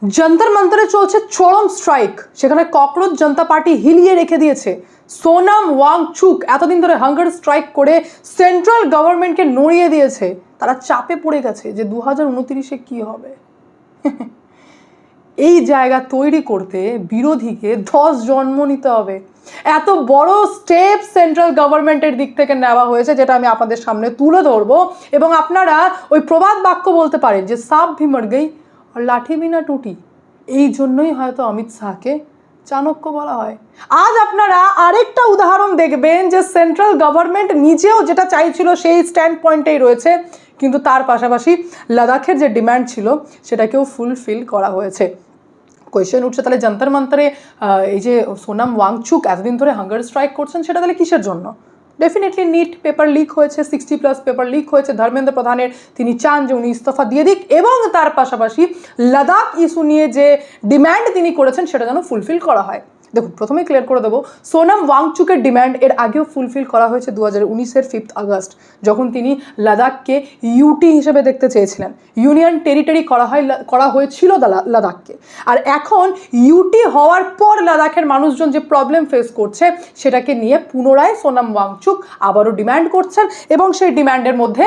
যন্তর মন্তরে চলছে চরম স্ট্রাইক, সেখানে ককরোচ জনতা পার্টি হিলিয়ে রেখে দিয়েছে। সোনাম ওয়াংচুক এতদিন ধরে হাঙ্গার স্ট্রাইক করে সেন্ট্রাল গভর্নমেন্টকে নড়িয়ে দিয়েছে। তারা চাপে পড়ে গেছে যে 2029-এ কি হবে। এই জায়গা তৈরি করতে বিরোধীকে 10 জন্ম নিতে হবে। এত বড় স্টেপ সেন্ট্রাল গভর্নমেন্টের দিক থেকে নেওয়া হয়েছে, যেটা আমি আপনাদের সামনে তুলে ধরবো। এবং আপনারা ওই প্রবাদ বাক্য বলতে পারেন যে সাপ ভি মর গই আর লাঠি বিনা টুটি। এই জন্যই হয়তো অমিত শাহকে চাণক্য বলা হয়। আজ আপনারা আরেকটা উদাহরণ দেখবেন যে সেন্ট্রাল গভর্নমেন্ট নিজেও যেটা চাইছিল সেই স্ট্যান্ড পয়েন্টেই রয়েছে, কিন্তু তার পাশাপাশি লাদাখের যে ডিম্যান্ড ছিল সেটাকেও ফুলফিল করা হয়েছে। কোয়েশ্চেন উঠছে, তাহলে যন্তর মন্তরে এই যে সোনাম ওয়াংচুক এতদিন ধরে হাঙ্গার স্ট্রাইক করছেন, সেটা তাহলে কিসের জন্য? ডেফিনেটলি নিট পেপার লিক হয়েছে, 60+ পেপার লিক হয়েছে ধর্মেন্দ্র প্রধানের। তিনি চান যে উনি ইস্তফা দিয়ে দিক এবং তার পাশাপাশি লাদাখ ইস্যু নিয়ে যে ডিম্যান্ড তিনি করেছেন সেটা যেন ফুলফিল করা হয়। দেখুন, প্রথমেই ক্লিয়ার করে দেবো, সোনাম ওয়াংচুকের ডিম্যান্ড এর আগেও ফুলফিল করা হয়েছে 2019-এর 5 আগস্ট, যখন তিনি লাদাখকে ইউটি হিসেবে দেখতে চেয়েছিলেন। ইউনিয়ন টেরিটরি করা হয়েছিল লাদাখকে। আর এখন ইউটি হওয়ার পর লাদাখের মানুষজন যে প্রবলেম ফেস করছে সেটাকে নিয়ে পুনরায় সোনাম ওয়াংচুক আবারও ডিম্যান্ড করছেন। এবং সেই ডিম্যান্ডের মধ্যে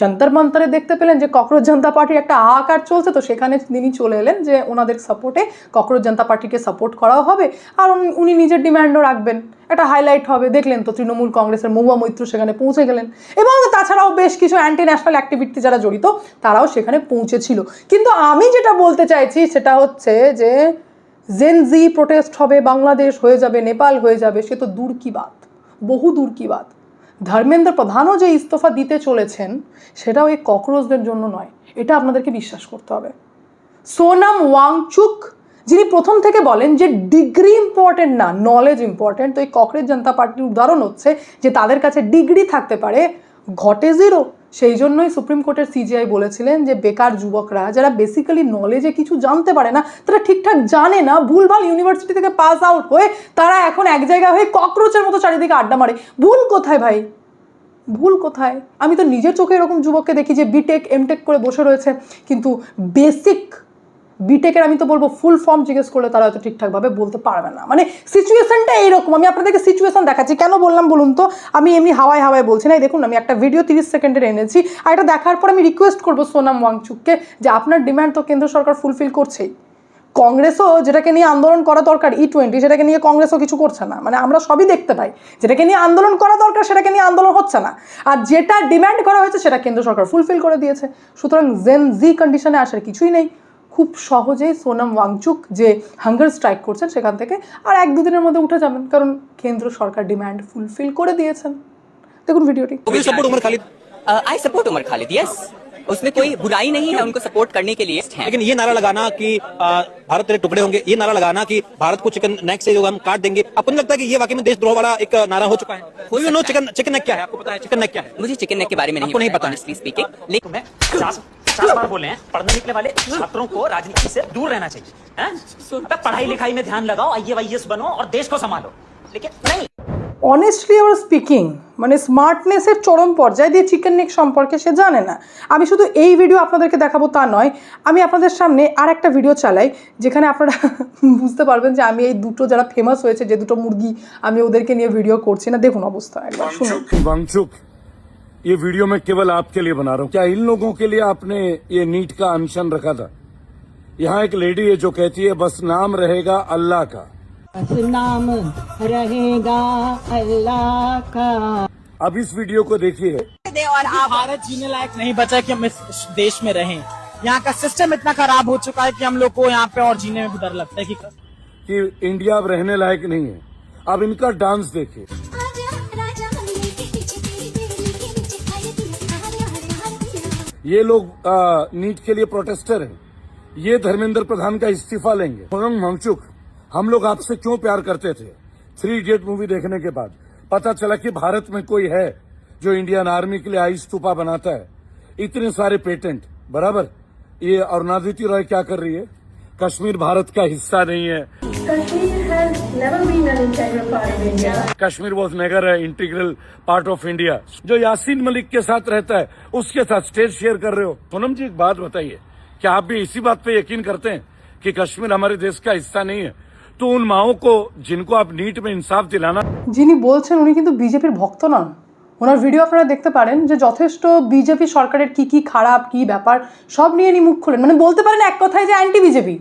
যন্তর মন্তরে দেখতে পেলেন যে ককরোচ জনতা পার্টির একটা হাহাকার চলছে, তো সেখানে তিনি চলে এলেন যে ওনাদের সাপোর্টে ককরোচ জনতা পার্টিকে সাপোর্ট করাও হবে আর উনি নিজের ডিম্যান্ডও রাখবেন। একটা হাইলাইট হবে। দেখলেন তো তৃণমূল কংগ্রেসের মহুয়া মৈত্র সেখানে পৌঁছে গেলেন এবং তাছাড়াও বেশ কিছু অ্যান্টি ন্যাশনাল অ্যাক্টিভিটি যারা জড়িত তারাও সেখানে পৌঁছেছিল। কিন্তু আমি যেটা বলতে চাইছি সেটা হচ্ছে যে জেনজি প্রোটেস্ট হবে, বাংলাদেশ হয়ে যাবে, নেপাল হয়ে যাবে, সে তো দূর কি বাত, বহু দূর কি বাত। ধর্মেন্দ্র প্রধানও যে ইস্তফা দিতে চলেছেন সেটাও এই ককরোচদের জন্য নয়, এটা আপনাদেরকে বিশ্বাস করতে হবে। সোনাম ওয়াংচুক যিনি প্রথম থেকে বলেন যে ডিগ্রি ইম্পর্টেন্ট না, নলেজ ইম্পর্টেন্ট, তো এই ককরোচ জনতা পার্টির উদাহরণ হচ্ছে যে তাদের কাছে ডিগ্রি থাকতে পারে, ঘটে জিরো। সেই জন্যই সুপ্রিম কোর্টের সিজিআই বলেছিলেন যে বেকার যুবকরা যারা বেসিক্যালি নলেজে কিছু জানতে পারে না, তারা ঠিকঠাক জানে না, ভুলভাল ইউনিভার্সিটি থেকে পাস আউট হয়ে তারা এখন এক জায়গায় হয়ে ককরোচের মতো চারিদিকে আড্ডা মারে। ভুল কোথায় ভাই, ভুল কোথায়? আমি তো নিজের চোখে এরকম যুবককে দেখি যে বিটেক এমটেক করে বসে রয়েছে, কিন্তু বেসিক বিটেকের আমি তো বলবো ফুল ফর্ম জিজ্ঞেস করলে তারা হয়তো ঠিকঠাকভাবে বলতে পারবে না। মানে সিচুয়েশনটা এইরকম। আমি আপনাদেরকে সিচুয়েশন দেখাচ্ছি, কেন বললাম বলুন তো? আমি এমনি হাওয়ায় হাওয়ায় বলছি না। দেখুন, আমি একটা ভিডিও 30 সেকেন্ডের এনেছি, আর এটা দেখার পর আমি রিকোয়েস্ট করবো সোনাম ওয়াংচুককে যে আপনার ডিম্যান্ড তো কেন্দ্র সরকার ফুলফিল করছেই। কংগ্রেসও যেটাকে নিয়ে আন্দোলন করা দরকার E20, সেটাকে নিয়ে কংগ্রেসও কিছু করছে না। মানে আমরা সবই দেখতে পাই, যেটাকে নিয়ে আন্দোলন করা দরকার সেটাকে নিয়ে আন্দোলন হচ্ছে না, আর যেটা ডিম্যান্ড করা হয়েছে সেটা কেন্দ্র সরকার ফুলফিল করে দিয়েছে। সুতরাং জেন-জি কন্ডিশনে আসার কিছুই নেই। খুব সহজেই সোনাম ওয়াংচুক যে হাঙ্গার স্ট্রাইক করছেন সেখান থেকে আর 1-2 দিনের মধ্যে উঠে যাবেন, কারণ কেন্দ্র সরকার ডিম্যান্ড ফুলফিল করে দিয়েছেন। দেখুন ভিডিওটি। I support Umar Khalid, yes, उसमें कोई बुराई नहीं है उनको सपोर्ट करने के लिए। लेकिन ये नारा लगाना कि भारत तेरे टुकड़े होंगे, ये नारा लगाना कि भारत को चिकन नेक से जो हम काट देंगे, आपको नहीं लगता कि ये वाकई में देशद्रोह वाला एक नारा हो चुका है? यू नो चिकन नेक क्या है? आपको पता है चिकन नेक क्या है? मुझे चिकन नेक के बारे में नहीं पता, ऑनेस्टली स्पीकिंग। लेकिन मैं 50 बार बोले हैं पढ़ने निकले वाले छात्रों को राजनीति से दूर रहना चाहिए। पढ़ाई लिखाई में ध्यान लगाओ, IAS बनो और देश को संभालो, लेकिन नहीं। অনেস্টলি আবার স্পিকিং, মানে স্মার্টনেসের চরম পর্যায়ে দিয়ে চিকেন নেক সম্পর্কে সে জানে না। আমি শুধু এই ভিডিও আপনাদেরকে দেখাবো তা নয়, আমি আপনাদের সামনে আর একটা ভিডিও চালাই যেখানে আপনারা বুঝতে পারবেন যে আমি এই দুটো যারা ফেমাস হয়েছে, যে দুটো মুরগি, আমি ওদেরকে নিয়ে ভিডিও করছি না। দেখুন অবস্থা একবার শুনুন। वांगचुक, ये वीडियो मैं केवल आपके लिए बना रहा हूँ। क्या इन लोगों के लिए आपने ये नीट का अनशन रखा था? यहाँ एक लेडी है जो कहती है बस नाम रहेगा अल्लाह का, नाम रहेगा अल्लाह का। अब इस वीडियो को देखिए। और आप भारत जीने लायक नहीं बचा कि हम इस देश में रहें। यहाँ का सिस्टम इतना खराब हो चुका है कि हम लोग को यहाँ पे और जीने में भी डर लगता है कि इंडिया अब रहने लायक नहीं है। अब इनका डांस देखिए। ये लोग नीट के लिए प्रोटेस्टर हैं। ये धर्मेंद्र प्रधान का इस्तीफा लेंगे। सोनम वांगचुक, हम लोग आपसे क्यों प्यार करते थे? 3 इडियट मूवी देखने के बाद पता चला कि भारत में कोई है जो इंडियन आर्मी के लिए आइस स्तूपा बनाता है। इतने सारे पेटेंट बराबर। ये अरुणादिति रॉय क्या कर रही है? कश्मीर भारत का हिस्सा नहीं है। Kashmir was never integral part of India. जो यासीन मलिक के साथ रहता है उसके साथ स्टेज शेयर कर रहे हो। पूनम जी, एक बात बताइए, क्या आप भी इसी बात पे यकीन करते हैं कि कश्मीर हमारे देश का हिस्सा नहीं है? तो उन माओं को जिनको आप नीट में इंसाफ दिलाना যিনি বলছেন উনি কিন্তু বিজেপির ভক্ত নন। ওনার ভিডিও আপনারা দেখতে পারেন যে যথেষ্ট বিজেপি সরকারের কি কি খারাপ কি ব্যাপার সব নিয়ে উনি মুখ খোলেন, মানে বলতে পারেন এক কথায় যে অ্যান্টি বিজেপি।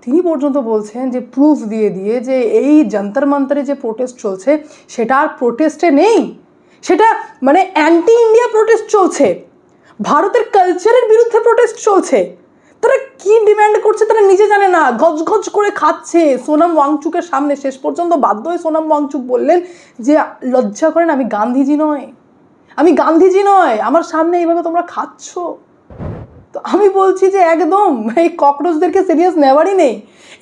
তিনি পর্যন্ত বলছেন যে প্রুফ দিয়ে দিয়ে যে এই যন্তর মন্তরে যে প্রোটেস্ট চলছে সেটা আর প্রোটেস্টে নেই, সেটা মানে অ্যান্টি ইন্ডিয়া প্রোটেস্ট চলছে, ভারতের কালচারের বিরুদ্ধে প্রোটেস্ট চলছে। তারা কি ডিমান্ড করছে তারা নিজে জানে না, গজগজ করে খাচ্ছে সোনাম ওয়াংচুকের সামনে। শেষ পর্যন্ত বাধ্য হয়ে সোনাম ওয়াংচুক বললেন যে লজ্জা করেন, আমি গান্ধীজি নয়, আমি গান্ধীজি নয়, আমার সামনে এইভাবে তোমরা খাচ্ছ। তো আমি বলছি যে একদম এই ককরোচদেরকে সিরিয়াস নেওয়ারই নেই।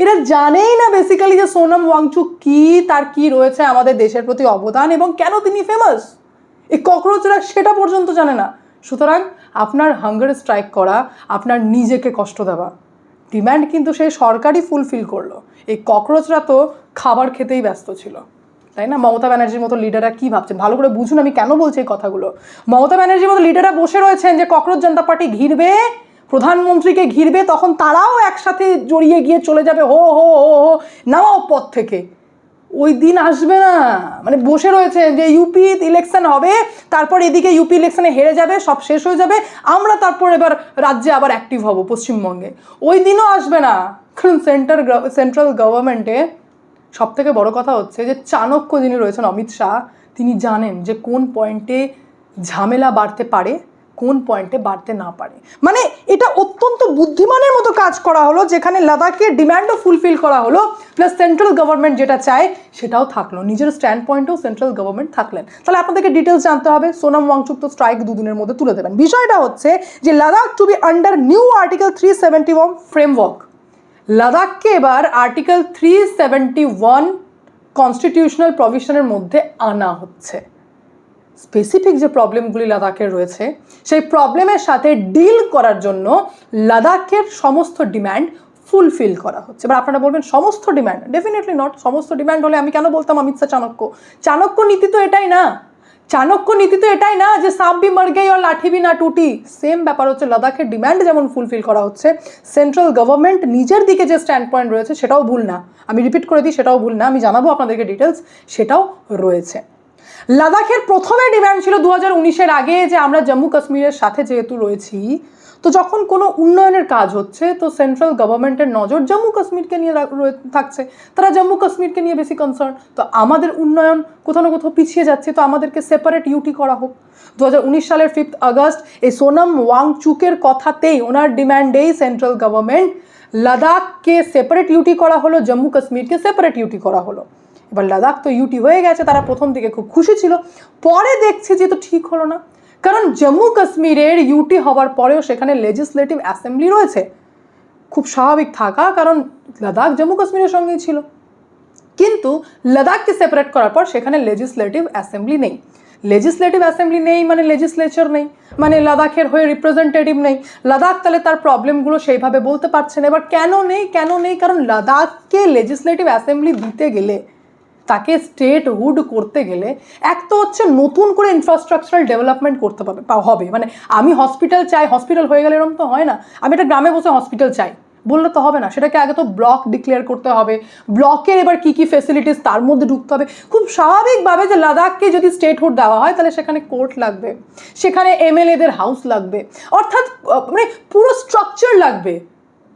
এরা জানেই না বেসিক্যালি যে সোনাম ওয়াংচুক কি, তার কি রয়েছে আমাদের দেশের প্রতি অবদান এবং কেন তিনি ফেমাস। এই ককরোচরা সেটা পর্যন্ত জানে না। সুতরাং আপনার হাঙ্গার স্ট্রাইক করা, আপনার নিজেকে কষ্ট দেওয়া ডিম্যান্ড কিন্তু সেই সরকারই ফুলফিল করলো। এই ককরোচরা তো খাবার খেতেই ব্যস্ত ছিল, তাই না? মমতা ব্যানার্জির মতো লিডাররা কী ভাবছেন ভালো করে বুঝুন আমি কেন বলছি এই কথাগুলো। মমতা ব্যানার্জির মতো লিডাররা বসে রয়েছেন যে ককরোচ জনতা পার্টি ঘিরবে, প্রধানমন্ত্রীকে ঘিরবে, তখন তারাও একসাথে জড়িয়ে গিয়ে চলে যাবে হো হো হো হো নামাও পথ থেকে। ওই দিন আসবে না, মানে বসে রয়েছেন যে ইউপি ইলেকশন হবে, তারপর এদিকে ইউপি ইলেকশনে হেরে যাবে, সব শেষ হয়ে যাবে, আমরা তারপর এবার রাজ্যে আবার অ্যাক্টিভ হব পশ্চিমবঙ্গে। ওই দিনও আসবে না, কারণ সেন্ট্রাল গভর্নমেন্টে সব থেকে বড় কথা হচ্ছে যে চাণক্য যিনি রয়েছেন অমিত শাহ, তিনি জানেন যে কোন পয়েন্টে ঝামেলা বাড়তে পারে, কোন পয়েন্টে বাড়তে না পারে। মানে এটা অত্যন্ত বুদ্ধিমানের মতো কাজ করা হলো, যেখানে লাদাখের ডিম্যান্ডও ফুলফিল করা হলো, প্লাস সেন্ট্রাল গভর্নমেন্ট যেটা চায় সেটাও থাকলো, নিজের স্ট্যান্ড পয়েন্টেও সেন্ট্রাল গভর্নমেন্ট থাকলেন। তাহলে আপনাদেরকে ডিটেলস জানতে হবে। সোনাম ওয়াংচুক তো স্ট্রাইক দুদিনের মধ্যে তুলে দেবেন। বিষয়টা হচ্ছে যে Ladakh to be under new article 371 framework. লাদাখকে এবার আর্টিকেল 371 কনস্টিটিউশনাল প্রভিশনের মধ্যে আনা হচ্ছে। স্পেসিফিক যে প্রবলেমগুলি লাদাখের রয়েছে সেই প্রবলেমের সাথে ডিল করার জন্য লাদাখের সমস্ত ডিম্যান্ড ফুলফিল করা হচ্ছে। এবার আপনারা বলবেন সমস্ত ডিম্যান্ড, ডেফিনেটলি নট। সমস্ত ডিম্যান্ড হলে আমি কেন বলতাম অমিত শাহ চাণক্য। চাণক্য নীতি তো এটাই না, চাণক্য নীতি তো এটাই না যে সাপ ভি মর গই আর লাঠি ভি না টুটি। সেম ব্যাপার হচ্ছে লাদাখের ডিম্যান্ড যেমন ফুলফিল করা হচ্ছে, সেন্ট্রাল গভর্নমেন্ট নিজের দিকে যে স্ট্যান্ড পয়েন্ট রয়েছে সেটাও ভুল না। আমি রিপিট করে দিই, সেটাও ভুল না, আমি জানাবো আপনাদেরকে ডিটেলস, সেটাও রয়েছে। লাদাখের প্রথমে ডিম্যান্ড ছিল 2019-এর আগে যে আমরা জম্মু কাশ্মীরের সাথে যেহেতু রয়েছি, তো যখন কোনো উন্নয়নের কাজ হচ্ছে তো সেন্ট্রাল গভর্নমেন্টের নজর জম্মু কাশ্মীরকে নিয়ে থাকছে, তারা জম্মু কাশ্মীরকে নিয়ে বেশি কনসার্ন। তো আমাদের উন্নয়ন কোথাও না কোথাও পিছিয়ে যাচ্ছে, তো আমাদেরকে সেপারেট ইউটি করা হোক। 2019 সালের 5 আগস্ট এই সোনাম ওয়াংচুকের কথাতেই, ওনার ডিম্যান্ডেই সেন্ট্রাল গভর্নমেন্ট লাদাখকে সেপারেট ইউটি করা হলো, জম্মু কাশ্মীরকে সেপারেট ইউটি করা হলো। এবার লাদাখ তো ইউটি হয়ে গেছে, তারা প্রথম দিকে খুব খুশি ছিল, পরে দেখছে যে তো ঠিক হলো না, কারণ জম্মু কাশ্মীরের ইউটি হওয়ার পরেও সেখানে লেজিসলেটিভ অ্যাসেম্বলি রয়েছে। খুব স্বাভাবিক থাকা, কারণ লাদাখ জম্মু কাশ্মীরের সঙ্গেই ছিল। কিন্তু লাদাখকে সেপারেট করার পর সেখানে লেজিসলেটিভ অ্যাসেম্বলি নেই। লেজিসলেটিভ অ্যাসেম্বলি নেই মানে লেজিসলেচার নেই, মানে লাদাখের হয়ে রিপ্রেজেন্টেটিভ নেই। লাদাখ তাহলে তার প্রবলেমগুলো সেইভাবে বলতে পারছে না। এবার কেন নেই? কারণ লাদাখকে লেজিসলেটিভ অ্যাসেম্বলি দিতে গেলে, তাকে স্টেটহুড করতে গেলে এক তো হচ্ছে নতুন করে ইনফ্রাস্ট্রাকচারাল ডেভেলপমেন্ট করতে হবে। মানে আমি হসপিটাল চাই, হসপিটাল হয়ে গেলে এরকম তো হয় না। আমি একটা গ্রামে বসে হসপিটাল চাই বললে তো হবে না, সেটাকে আগে তো ব্লক ডিক্লেয়ার করতে হবে, ব্লকের এবার কী কী ফেসিলিটিস তার মধ্যে ঢুকতে হবে। খুব স্বাভাবিকভাবে যে লাদাখকে যদি স্টেটহুড দেওয়া হয় তাহলে সেখানে কোর্ট লাগবে, সেখানে এমএলএদের হাউস লাগবে, অর্থাৎ মানে পুরো স্ট্রাকচার লাগবে,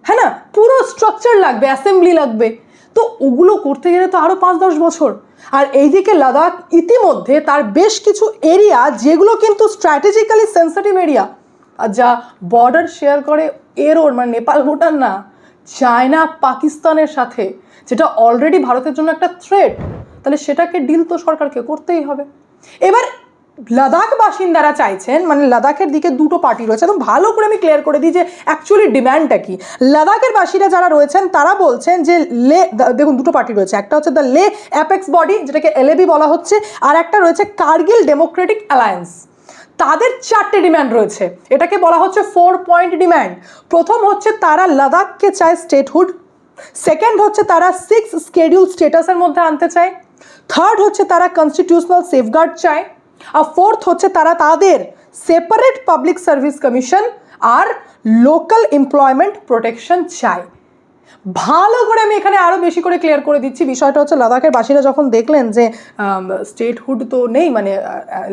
হ্যাঁ না, পুরো স্ট্রাকচার লাগবে, অ্যাসেম্বলি লাগবে। তো ওগুলো করতে গেলে তো আরও 5-10 বছর। আর এইদিকে লাদাখ ইতিমধ্যে তার বেশ কিছু এরিয়া যেগুলো কিন্তু স্ট্র্যাটেজিক্যালি সেন্সিটিভ এরিয়া, আর যা বর্ডার শেয়ার করে এরোর মানে নেপাল ভুটান না, চায়না পাকিস্তানের সাথে, যেটা অলরেডি ভারতের জন্য একটা থ্রেট, তাহলে সেটাকে ডিল তো সরকারকে করতেই হবে। এবার লাদাখ বাসিন্দারা চাইছেন, মানে লাদাখের দিকে দুটো পার্টি রয়েছে, একদম ভালো করে আমি ক্লিয়ার করে দিই যে অ্যাকচুয়ালি ডিম্যান্ডটা কি। লাদাখের বাসীরা যারা রয়েছেন তারা বলছেন যে দেখুন দুটো পার্টি রয়েছে, একটা হচ্ছে দ্য লে অ্যাপেক্স বডি যেটাকে এলএবি বলা হচ্ছে, আর একটা রয়েছে কার্গিল ডেমোক্রেটিক অ্যালায়েন্স। তাদের 4টে ডিম্যান্ড রয়েছে, এটাকে বলা হচ্ছে 4 পয়েন্ট ডিম্যান্ড। প্রথম হচ্ছে তারা লাদাখকে চায় স্টেটহুড, সেকেন্ড হচ্ছে তারা 6 স্কেডিউল স্টেটাসের মধ্যে আনতে চায়, থার্ড হচ্ছে তারা কনস্টিটিউশনাল সেফগার্ড চায়, আর ফোর্থ হচ্ছে তারা তাদের সেপারেট পাবলিক সার্ভিস কমিশন আর লোকাল এমপ্লয়মেন্ট প্রোটেকশন চাই। ভালো করে আমি এখানে আরও বেশি করে ক্লিয়ার করে দিচ্ছি। বিষয়টা হচ্ছে লাদাখের বাসীরা যখন দেখলেন যে স্টেটহুড তো নেই, মানে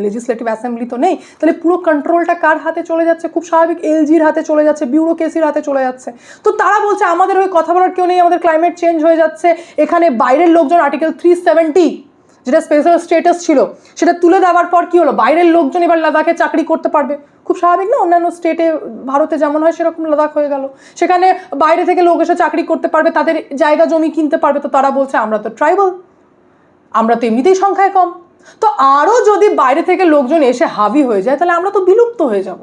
লেজিসলেটিভ অ্যাসেম্বলি তো নেই, তাহলে পুরো কন্ট্রোলটা কার হাতে চলে যাচ্ছে? খুব স্বাভাবিক, এলজির হাতে চলে যাচ্ছে, বিউরোক্রেসির হাতে চলে যাচ্ছে। তো তারা বলছে আমাদের ওই কথা বলার কেউ নেই, আমাদের ক্লাইমেট চেঞ্জ হয়ে যাচ্ছে, এখানে বাইরের লোকজন আর্টিকেল 370 যেটা স্পেশাল স্টেটাস ছিল সেটা তুলে দেওয়ার পর কি হলো, বাইরের লোকজন এবার লাদাখে চাকরি করতে পারবে। খুব স্বাভাবিক না, অন্যান্য স্টেটে ভারতে যেমন হয় সেরকম লাদাখ হয়ে গেল, সেখানে বাইরে থেকে লোক এসে চাকরি করতে পারবে, তাদের জায়গা জমি কিনতে পারবে। তো তারা বলছে আমরা তো ট্রাইবাল, আমরা তো এমনিতেই সংখ্যায় কম, তো আরও যদি বাইরে থেকে লোকজন এসে হাবি হয়ে যায় তাহলে আমরা তো বিলুপ্ত হয়ে যাব।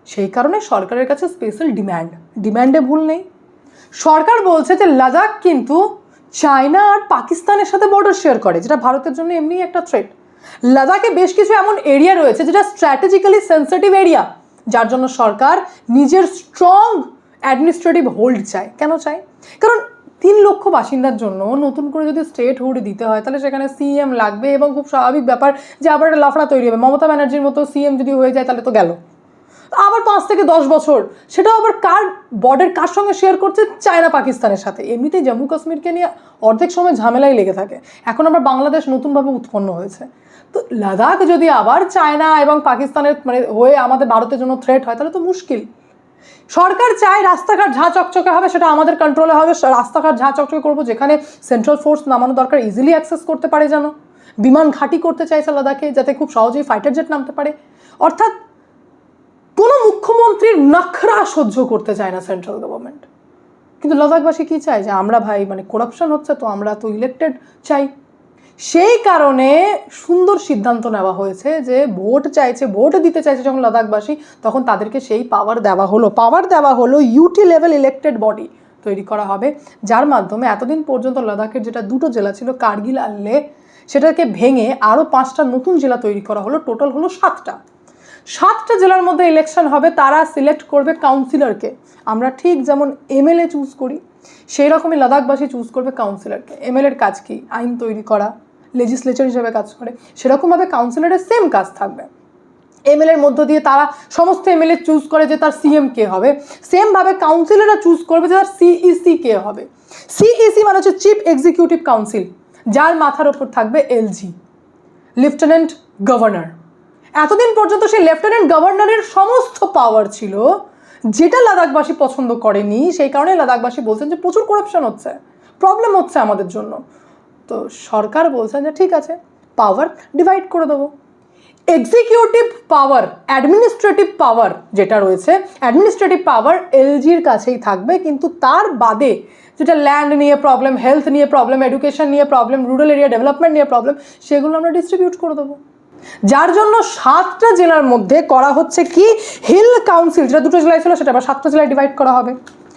সেই কারণে সরকারের কাছে স্পেশাল ডিম্যান্ডে ভুল নেই। সরকার বলছে যে লাদাখ কিন্তু চায়না আর পাকিস্তানের সাথে বর্ডার শেয়ার করে, যেটা ভারতের জন্য এমনি একটা থ্রেট। লাদাখে বেশ কিছু এমন এরিয়া রয়েছে যেটা স্ট্র্যাটেজিক্যালি সেন্সিটিভ এরিয়া, যার জন্য সরকার নিজের স্ট্রং অ্যাডমিনিস্ট্রেটিভ হোল্ড চায়। কেন চায়? কারণ 3 লক্ষ বাসিন্দার জন্য নতুন করে যদি স্টেট হুড দিতে হয় তাহলে সেখানে সিএম লাগবে, এবং খুব স্বাভাবিক ব্যাপার যে আবার একটা লাফড়া তৈরি হবে। মমতা ব্যানার্জির মতো সিএম যদি হয়ে যায় তাহলে তো গেল, আবার 5 থেকে 10 বছর, সেটাও আবার কার বর্ডার কার সঙ্গে শেয়ার করছে? চায়না পাকিস্তানের সাথে। এমনিতেই জম্মু কাশ্মীরকে নিয়ে অর্ধেক সময় ঝামেলাই লেগে থাকে, এখন আবার বাংলাদেশ নতুনভাবে উৎপন্ন হয়েছে। তো লাদাখ যদি আবার চায়না এবং পাকিস্তানের মানে হয়ে আমাদের ভারতের জন্য থ্রেট হয় তাহলে তো মুশকিল। সরকার চায় রাস্তাঘাট ঝাঁ চকচকে হবে, সেটা আমাদের কন্ট্রোলে হবে, রাস্তাঘাট ঝাঁ চকচকে করবো, যেখানে সেন্ট্রাল ফোর্স নামানো দরকার ইজিলি অ্যাক্সেস করতে পারে, যেন বিমান ঘাঁটি করতে চাইছে লাদাখে, যাতে খুব সহজেই ফাইটার জেট নামতে পারে। অর্থাৎ কোনো মুখ্যমন্ত্রীর নখরা সহ্য করতে চায় না সেন্ট্রাল গভর্নমেন্ট। কিন্তু লাদাখবাসী কি চায়? যে আমরা ভাই মানে করাপশন হচ্ছে, তো আমরা তো ইলেক্টেড চাই। সেই কারণে সুন্দর সিদ্ধান্ত নেওয়া হয়েছে যে ভোট দিতে চাইছে যখন লাদাখবাসী, তখন তাদেরকে সেই পাওয়ার দেওয়া হলো ইউটি লেভেল ইলেক্টেড বডি তৈরি করা হবে, যার মাধ্যমে এতদিন পর্যন্ত লাদাখের যেটা 2টো জেলা ছিল কার্গিল আর লে, সেটাকে ভেঙে আরও 5টা নতুন জেলা তৈরি করা হলো, টোটাল হলো 7টা জেলার মধ্যে ইলেকশন হবে। তারা সিলেক্ট করবে কাউন্সিলরকে। আমরা ঠিক যেমন এমএলএ চুজ করি সেই রকমই লাদাখবাসী চুজ করবে কাউন্সিলরকে। এমএলএর কাজ কি? আইন তৈরি করা, লেজিসলেচার হিসেবে কাজ করে, সেরকমভাবে কাউন্সিলরের সেম কাজ থাকবে। এমএলএর মধ্য দিয়ে তারা সমস্ত এমএলএ চুজ করে যে তার সিএম কে হবে, সেমভাবে কাউন্সিলররা চুজ করবে যে তার সিইসি কে হবে। সিইসি মানে হচ্ছে চিফ এক্সিকিউটিভ কাউন্সিল, যার মাথার ওপর থাকবে এলজি, লেফটেন্যান্ট গভর্নর। এতদিন পর্যন্ত সেই লেফটেন্যান্ট গভর্নরের সমস্ত পাওয়ার ছিল, যেটা লাদাখবাসী পছন্দ করেনি। সেই কারণে লাদাখবাসী বলছেন যে প্রচুর করাপশন হচ্ছে, প্রবলেম হচ্ছে আমাদের জন্য। তো সরকার বলছেন যে ঠিক আছে, পাওয়ার ডিভাইড করে দেবো। এক্সিকিউটিভ পাওয়ার, অ্যাডমিনিস্ট্রেটিভ পাওয়ার যেটা রয়েছে, অ্যাডমিনিস্ট্রেটিভ পাওয়ার এলজির কাছেই থাকবে, কিন্তু তার বাদে যেটা ল্যান্ড নিয়ে প্রবলেম, হেলথ নিয়ে প্রবলেম, এডুকেশন নিয়ে প্রবলেম, রুরাল এরিয়া ডেভেলপমেন্ট নিয়ে প্রবলেম, সেগুলো আমরা ডিস্ট্রিবিউট করে দেবো। যার জন্য 7টা জেলার মধ্যে করা হচ্ছে কি, হিল কাউন্সিল, যেটা 2টো জেলায় ছিল সেটা আবার 7টা জেলায় ডিভাইড করা হবে।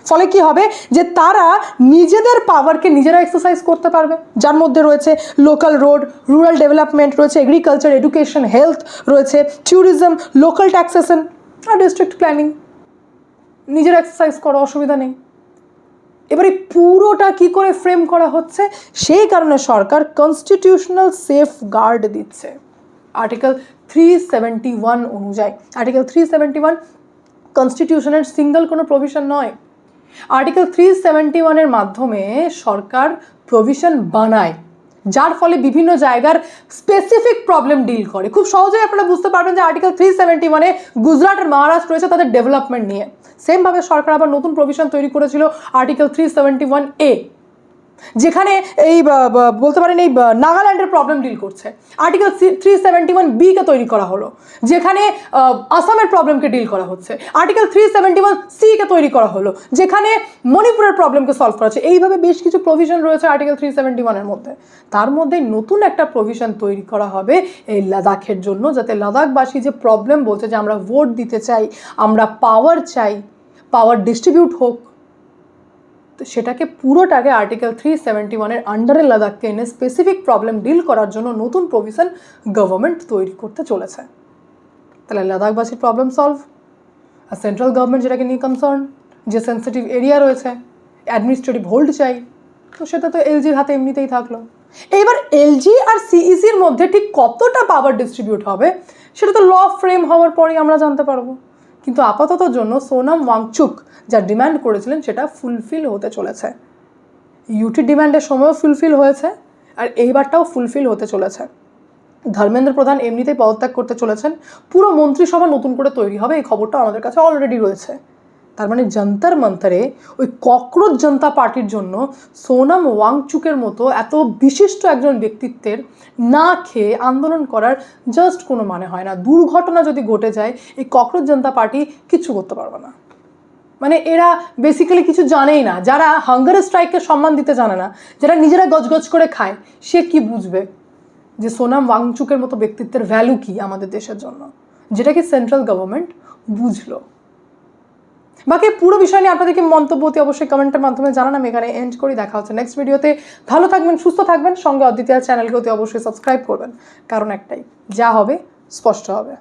ফলে কি হবে যে তারা নিজেদের পাওয়ারকে নিজেরা এক্সারসাইজ করতে পারবে, যার মধ্যে রয়েছে লোকাল রোড, রুরাল ডেভেলপমেন্ট রয়েছে, এগ্রিকালচার, এডুকেশন, হেলথ রয়েছে, ট্যুরিজম, লোকাল ট্যাক্সেশন আর ডিস্ট্রিক্ট প্ল্যানিং। নিজেরা এক্সারসাইজ করো, অসুবিধা নেই। এবারে পুরোটা কি করে ফ্রেম করা হচ্ছে, সেই কারণে সরকার কনস্টিটিউশনাল সেফ গার্ড দিচ্ছে আর্টিকেল 371 অনুযায়ী। আর্টিকেল 371 কনস্টিটিউশনের সিঙ্গেল কোনো প্রভিশন নয়। আর্টিকেল 371-এর মাধ্যমে সরকার প্রভিশন বানায়, যার ফলে বিভিন্ন জায়গার স্পেসিফিক প্রবলেম ডিল করে। খুব সহজেই আপনারা বুঝতে পারবেন যে আর্টিকেল 371-এ গুজরাট আর মহারাষ্ট্র রয়েছে তাদের ডেভেলপমেন্ট নিয়ে। সেমভাবে সরকার আবার নতুন প্রভিশন তৈরি করেছিল আর্টিকেল 371A, যেখানে এই বলতে পারেন এই নাগাল্যান্ডের প্রবলেম ডিল করছে। আর্টিকেল 371B-কে তৈরি করা হলো, যেখানে আসামের প্রবলেমকে ডিল করা হচ্ছে। আর্টিকেল 371C-কে তৈরি করা হলো, যেখানে মণিপুরের প্রবলেমকে সলভ করা হচ্ছে। এইভাবে বেশ কিছু প্রভিশন রয়েছে আর্টিকেল 371-এর মধ্যে। তার মধ্যে নতুন একটা প্রভিশন তৈরি করা হবে এই লাদাখের জন্য, যাতে লাদাখবাসী যে প্রবলেম বলছে যে আমরা ভোট দিতে চাই, আমরা পাওয়ার চাই, পাওয়ার ডিস্ট্রিবিউট হোক, তো সেটাকে পুরোটাকে আর্টিকেল 371-এর আন্ডারে লাদাখকে এনে স্পেসিফিক প্রবলেম ডিল করার জন্য নতুন প্রভিশন গভর্নমেন্ট তৈরি করতে চলেছে। তাহলে লাদাখবাসীর প্রবলেম সলভ, আর সেন্ট্রাল গভর্নমেন্ট যেটাকে নিয়ে কনসার্ন, যে সেন্সিটিভ এরিয়া রয়েছে, অ্যাডমিনিস্ট্রেটিভ হোল্ড চাই, তো সেটা তো এলজির হাতে এমনিতেই থাকলো। এইবার এলজি আর সিইসির মধ্যে ঠিক কতটা পাওয়ার ডিস্ট্রিবিউট হবে সেটা তো ল ফ্রেম হওয়ার পরেই আমরা জানতে পারবো। কিন্তু আপাততর জন্য সোনাম ওয়াংচুক যা ডিমান্ড করেছিলেন সেটা ফুলফিল হতে চলেছে। ইউটির ডিমান্ডের সময়ও ফুলফিল হয়েছে, আর এইবারটাও ফুলফিল হতে চলেছে। ধর্মেন্দ্র প্রধান এমনিতেই পদত্যাগ করতে চলেছেন, পুরো মন্ত্রিসভা নতুন করে তৈরি হবে, এই খবরটা আমাদের কাছে অলরেডি রয়েছে। তার মানে যন্তর মন্তরে ওই ককরোচ জনতা পার্টির জন্য সোনাম ওয়াংচুকের মতো এত বিশিষ্ট একজন ব্যক্তিত্বের না খেয়ে আন্দোলন করার জাস্ট কোনো মানে হয় না। দুর্ঘটনা যদি ঘটে যায় এই ককরোচ জনতা পার্টি কিচ্ছু করতে পারবে না। মানে এরা বেসিক্যালি কিছু জানেই না। যারা হাঙ্গার স্ট্রাইককে সম্মান দিতে জানে না, যারা নিজেরা গজগজ করে খায়, সে কি বুঝবে যে সোনাম ওয়াংচুকের মতো ব্যক্তিত্বের ভ্যালু কি আমাদের দেশের জন্য, যেটা কি সেন্ট্রাল গভর্নমেন্ট বুঝলো। বাকি পুরো বিষয় নিয়ে আপনাদেরকে মন্তব্য অতি অবশ্যই কমেন্টের মাধ্যমে জানান। আমি এখানে এন্ড করি, দেখা হচ্ছে নেক্সট ভিডিওতে। ভালো থাকবেন, সুস্থ থাকবেন, সঙ্গে অদ্বিতীয় চ্যানেলকে অতি অবশ্যই সাবস্ক্রাইব করবেন, কারণ একটাই, যা হবে স্পষ্ট হবে।